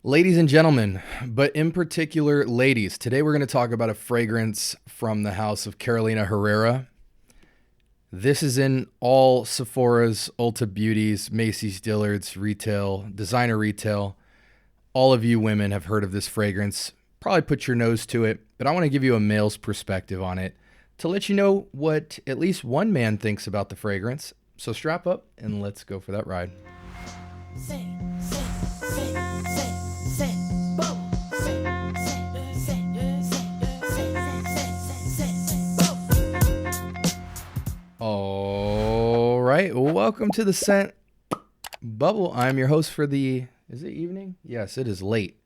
Ladies and gentlemen, but in particular ladies, today we're going to talk about a fragrance from the house of Carolina Herrera. This is in all Sephora's, Ulta Beauties, Macy's, Dillard's, retail, designer retail. All of you women have heard of this fragrance, probably put your nose to it, but I want to give you a male's perspective on it to let you know what at least one man thinks about the fragrance. So strap up and let's go for that ride. All right, welcome to the Scent Bubble. I'm your host for the, is it evening? Yes, it is late.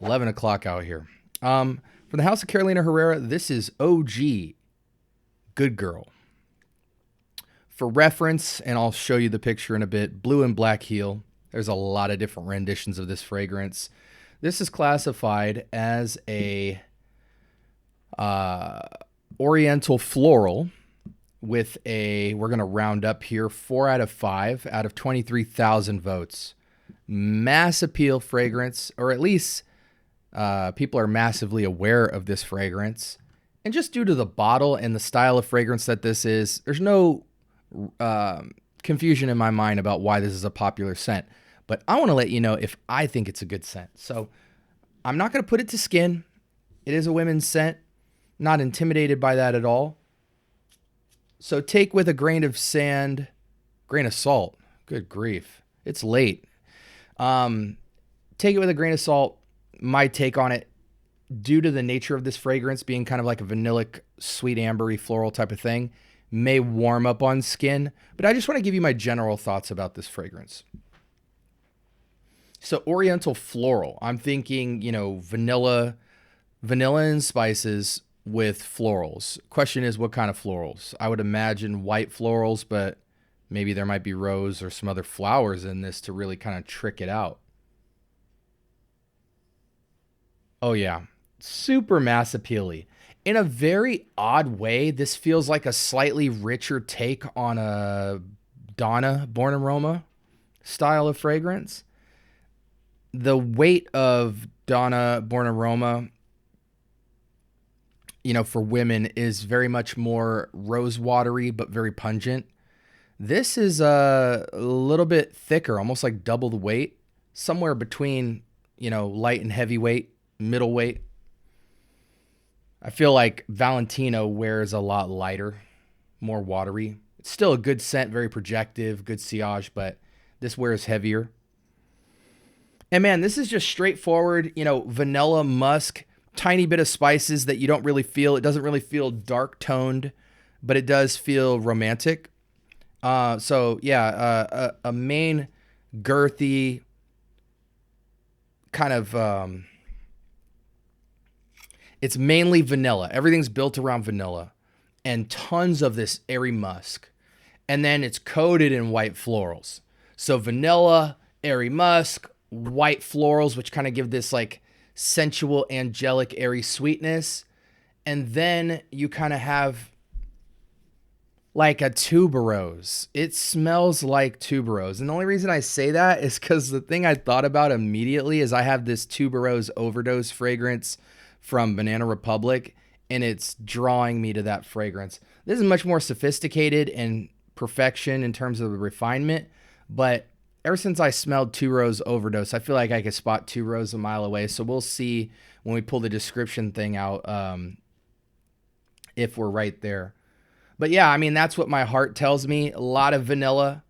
11 o'clock out here. From the house of Carolina Herrera, this is OG Good Girl. For reference, and I'll show you the picture in a bit, blue and black heel. There's a lot of different renditions of this fragrance. This is classified as a Oriental Floral with a, we're going to round up here, 4 out of 5 out of 23,000 votes. Mass appeal fragrance, or at least people are massively aware of this fragrance. And just due to the bottle and the style of fragrance that this is, there's no confusion in my mind about why this is a popular scent. But I want to let you know if I think it's a good scent. So I'm not going to put it to skin. It is a women's scent. Not intimidated by that at all. So take with a grain of sand, grain of salt. Good grief. It's late. Take it with a grain of salt. My take on it, due to the nature of this fragrance being kind of like a vanillic, sweet ambery floral type of thing, may warm up on skin. But I just want to give you my general thoughts about this fragrance. So Oriental Floral, I'm thinking, vanilla and spices with florals. Question is, what kind of florals? I would imagine white florals, but maybe there might be rose or some other flowers in this to really kind of trick it out. Oh yeah, super mass appeal-y. In a very odd way, this feels like a slightly richer take on a Donna Born Aroma style of fragrance. The weight of Donna Born Aroma, for women is very much more rose watery, but very pungent. This is a little bit thicker, almost like double the weight, somewhere between, light and heavyweight, middleweight. I feel like Valentino wears a lot lighter, more watery. It's still a good scent, very projective, good sillage, but this wears heavier. And man, this is just straightforward, vanilla, musk, tiny bit of spices that you don't really feel. It doesn't really feel dark toned, but it does feel romantic. A main girthy kind of, it's mainly vanilla. Everything's built around vanilla and tons of this airy musk. And then it's coated in white florals. So vanilla, airy musk, white florals, which kind of give this like sensual, angelic, airy sweetness. And then you kind of have like a tuberose. It smells like tuberose. And the only reason I say that is because the thing I thought about immediately is I have this tuberose overdose fragrance from Banana Republic, and it's drawing me to that fragrance. This is much more sophisticated and perfection in terms of the refinement, but ever since I smelled tuberose overdose, I feel like I could spot tuberose a mile away. So we'll see when we pull the description thing out if we're right there. But yeah, I mean, that's what my heart tells me. A lot of vanilla.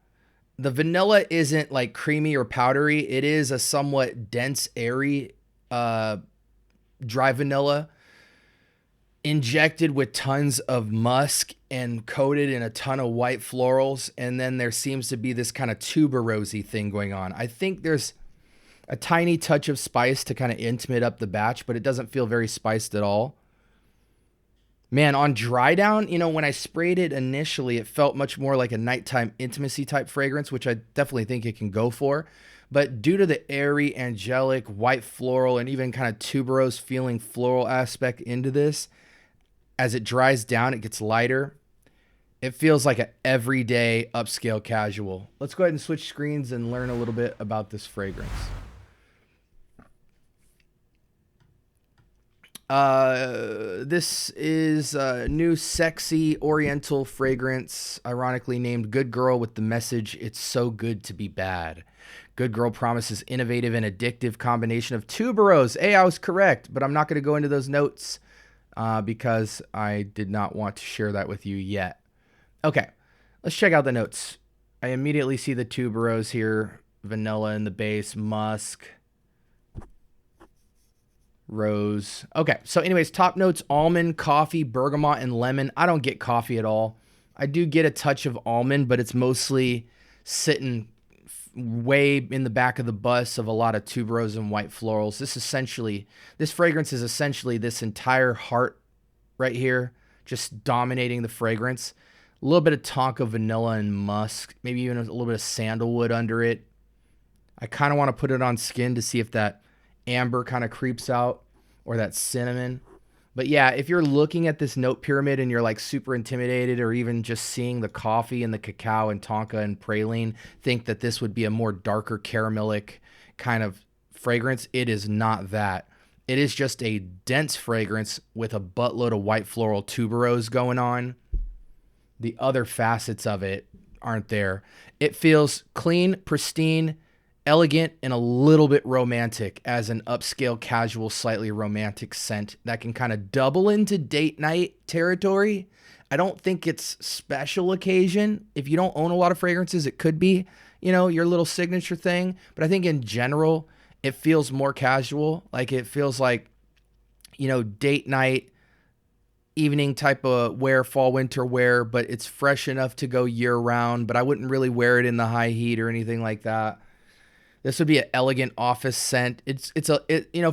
The vanilla isn't like creamy or powdery. It is a somewhat dense, airy, dry vanilla injected with tons of musk and coated in a ton of white florals. And then there seems to be this kind of tuberosy thing going on. I think there's a tiny touch of spice to kind of intimate up the batch, but it doesn't feel very spiced at all. Man, on dry down, when I sprayed it initially, it felt much more like a nighttime intimacy type fragrance, which I definitely think it can go for. But due to the airy, angelic, white floral, and even kind of tuberose feeling floral aspect into this, as it dries down, it gets lighter. It feels like an everyday upscale casual. Let's go ahead and switch screens and learn a little bit about this fragrance. This is a new sexy Oriental fragrance, ironically named Good Girl with the message, "It's so good to be bad." Good Girl promises innovative and addictive combination of tuberose. Hey, I was correct, but I'm not going to go into those notes because I did not want to share that with you yet. Okay, let's check out the notes. I immediately see the tuberose here, vanilla in the base, musk, rose. Okay, so anyways, top notes: almond, coffee, bergamot, and lemon. I don't get coffee at all. I do get a touch of almond, but it's mostly sitting way in the back of the bus of a lot of tuberose and white florals. This fragrance is essentially this entire heart right here, just dominating the fragrance. A little bit of tonka vanilla and musk, maybe even a little bit of sandalwood under it. I kind of want to put it on skin to see if that amber kind of creeps out or that cinnamon. But yeah, if you're looking at this note pyramid and you're like super intimidated, or even just seeing the coffee and the cacao and tonka and praline, think that this would be a more darker caramelic kind of fragrance, it is not that. It is just a dense fragrance with a buttload of white floral tuberose going on. The other facets of it aren't there. It feels clean, pristine, elegant, and a little bit romantic as an upscale, casual, slightly romantic scent that can kind of double into date night territory. I don't think it's special occasion. If you don't own a lot of fragrances, it could be, your little signature thing. But I think in general, it feels more casual. Like it feels like, date night, evening type of wear, fall, winter wear, but it's fresh enough to go year round. But I wouldn't really wear it in the high heat or anything like that. This would be an elegant office scent.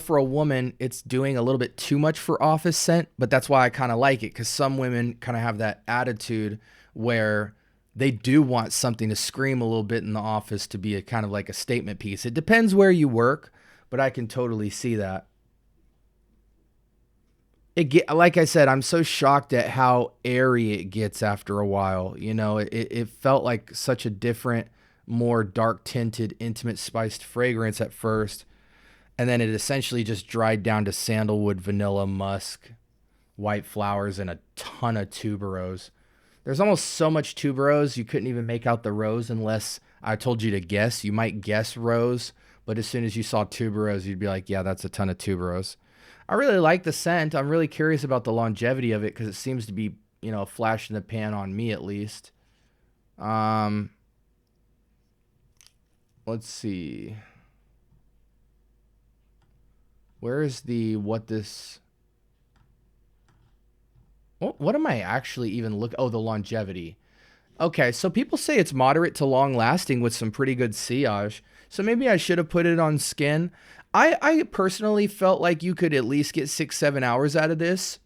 For a woman, it's doing a little bit too much for office scent, but that's why I kind of like it, because some women kind of have that attitude where they do want something to scream a little bit in the office to be a kind of like a statement piece. It depends where you work, but I can totally see that. Like I said, I'm so shocked at how airy it gets after a while. It felt like such a different, more dark tinted, intimate spiced fragrance at first, and then it essentially just dried down to sandalwood, vanilla, musk, white flowers, and a ton of tuberose. There's almost so much tuberose you couldn't even make out the rose unless I told you to guess. You might guess rose, but as soon as you saw tuberose, you'd be like, yeah, that's a ton of tuberose. I really like the scent. I'm really curious about the longevity of it because it seems to be, a flash in the pan on me at least. Let's see. Where is what am I actually even looking? Oh, the longevity. Okay, so people say it's moderate to long lasting with some pretty good sillage. So maybe I should have put it on skin. I personally felt like you could at least get 6-7 hours out of this.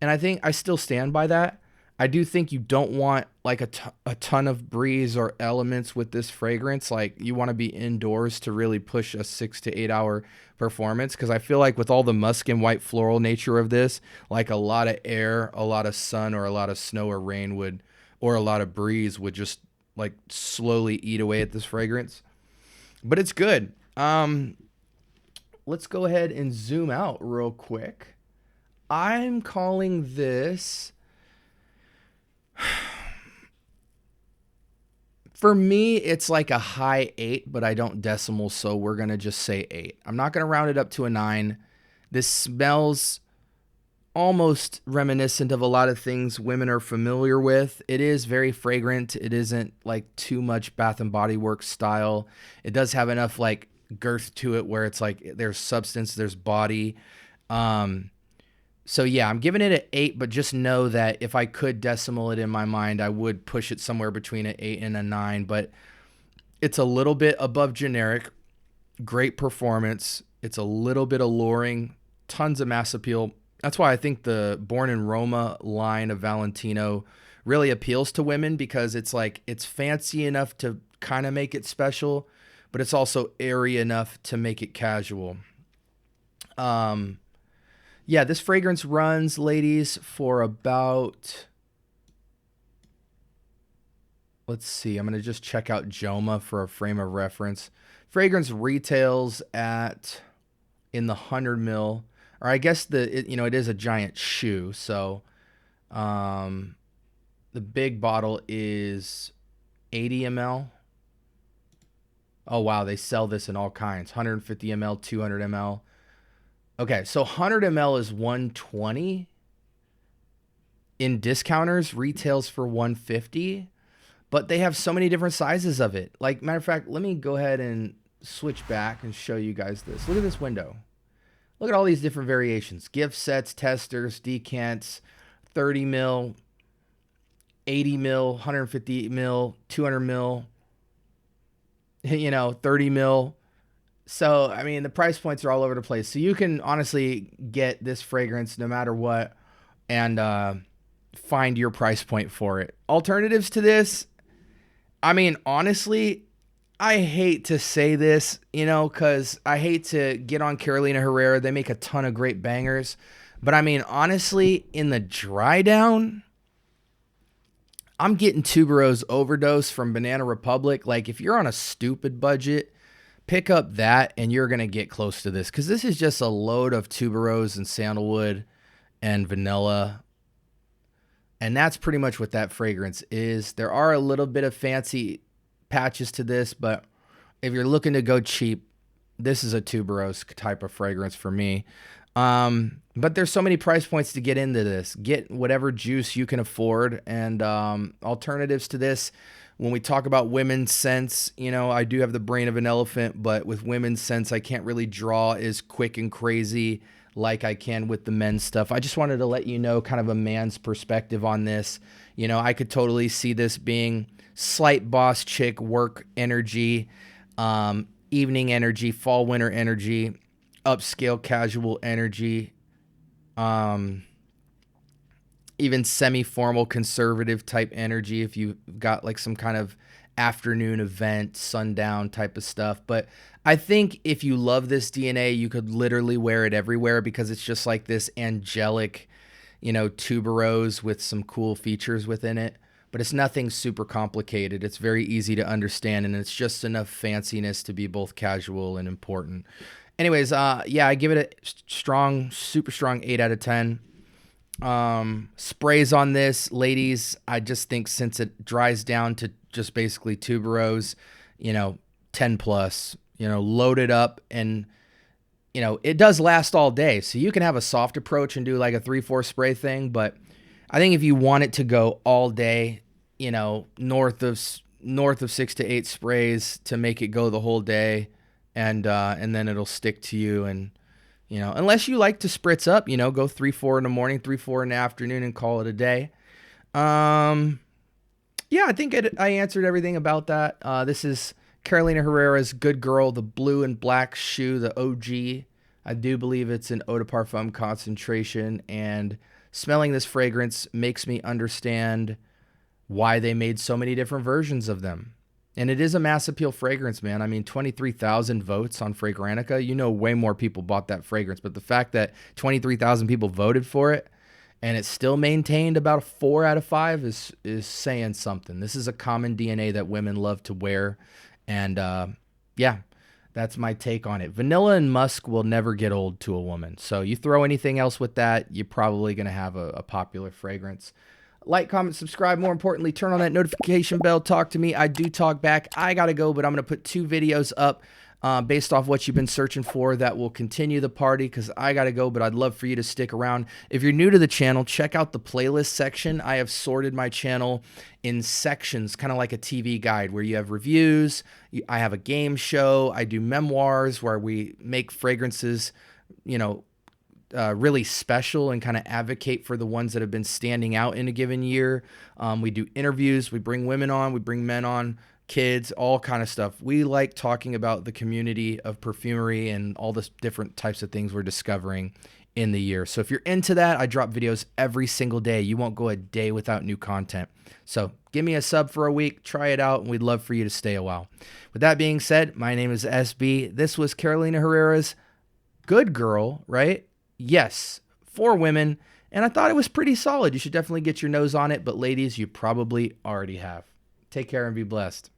And I think I still stand by that. I do think you don't want like a ton of breeze or elements with this fragrance. Like you want to be indoors to really push a 6 to 8 hour performance. Cause I feel like with all the musk and white floral nature of this, like a lot of air, a lot of sun, or a lot of snow or rain or a lot of breeze would just like slowly eat away at this fragrance. But it's good. Let's go ahead and zoom out real quick. I'm calling this, for me, it's like a high 8, but I don't decimal, so we're going to just say 8. I'm not going to round it up to a 9. This smells almost reminiscent of a lot of things women are familiar with. It is very fragrant. It isn't like too much Bath and Body Works style. It does have enough like girth to it where it's like there's substance, there's body. So yeah, I'm giving it an 8, but just know that if I could decimal it in my mind, I would push it somewhere between an 8 and a 9, but it's a little bit above generic. Great performance. It's a little bit alluring, tons of mass appeal. That's why I think the Born in Roma line of Valentino really appeals to women, because it's like, it's fancy enough to kind of make it special, but it's also airy enough to make it casual. Yeah, this fragrance runs, ladies, for about, let's see, I'm going to just check out Joma for a frame of reference. Fragrance retails in the 100 mil. or I guess it is a giant shoe. So the big bottle is 80 ml. Oh, wow. They sell this in all kinds. 150 ml, 200 ml. Okay, so 100 ml is 120. In discounters, retails for 150. But they have so many different sizes of it. Like, matter of fact, let me go ahead and switch back and show you guys this. Look at this window. Look at all these different variations. Gift sets, testers, decants, 30 mil, 80 mil, 150 mil, 200 mil, 30 mil. So, I mean, the price points are all over the place. So you can honestly get this fragrance no matter what and find your price point for it. Alternatives to this, I mean, honestly, I hate to say this, because I hate to get on Carolina Herrera. They make a ton of great bangers. But I mean, honestly, in the dry down, I'm getting Tuberose Overdose from Banana Republic. Like, if you're on a stupid budget, pick up that and you're going to get close to this. Because this is just a load of Tuberose and Sandalwood and vanilla. And that's pretty much what that fragrance is. There are a little bit of fancy patches to this, but if you're looking to go cheap, this is a Tuberose type of fragrance for me. But there's so many price points to get into this. Get whatever juice you can afford. And alternatives to this, when we talk about women's scents, I do have the brain of an elephant, but with women's scents, I can't really draw as quick and crazy like I can with the men's stuff. I just wanted to let you know kind of a man's perspective on this. I could totally see this being slight boss chick work energy, evening energy, fall winter energy, upscale casual energy, even semi-formal conservative type energy if you've got like some kind of afternoon event, sundown type of stuff. But I think if you love this DNA, you could literally wear it everywhere because it's just like this angelic, tuberose with some cool features within it. But it's nothing super complicated. It's very easy to understand, and it's just enough fanciness to be both casual and important. Anyways, I give it a strong, super strong 8 out of 10. Sprays on this, ladies, I just think since it dries down to just basically tuberose, 10 plus, load it up, and it does last all day. So you can have a soft approach and do like a 3-4 spray thing, but I think if you want it to go all day, north of 6 to 8 sprays to make it go the whole day, and then it'll stick to you. And unless you like to spritz up, go 3-4 in the morning, 3-4 in the afternoon, and call it a day. I think I answered everything about that. This is Carolina Herrera's Good Girl, the blue and black shoe, the OG. I do believe it's an eau de parfum concentration, and smelling this fragrance makes me understand why they made so many different versions of them. And it is a mass appeal fragrance, man. I mean, 23,000 votes on Fragrantica. Way more people bought that fragrance. But the fact that 23,000 people voted for it and it still maintained about a 4 out of 5 is saying something. This is a common DNA that women love to wear. And that's my take on it. Vanilla and musk will never get old to a woman. So you throw anything else with that, you're probably going to have a popular fragrance. Like, comment, subscribe. More importantly, turn on that notification bell. Talk to me. I do talk back. I got to go, but I'm going to put 2 videos up based off what you've been searching for that will continue the party because I got to go, but I'd love for you to stick around. If you're new to the channel, check out the playlist section. I have sorted my channel in sections, kind of like a TV guide where you have reviews. I have a game show. I do memoirs where we make fragrances, really special and kind of advocate for the ones that have been standing out in a given year. We do interviews. We bring women on. We bring men on, kids, all kind of stuff. We like talking about the community of perfumery and all the different types of things we're discovering in the year. So if you're into that, I drop videos every single day. You won't go a day without new content. So give me a sub for a week. Try it out, and we'd love for you to stay a while. With that being said, my name is SB. This was Carolina Herrera's Good Girl, right? Yes, for women, and I thought it was pretty solid. You should definitely get your nose on it, but ladies, you probably already have. Take care and be blessed.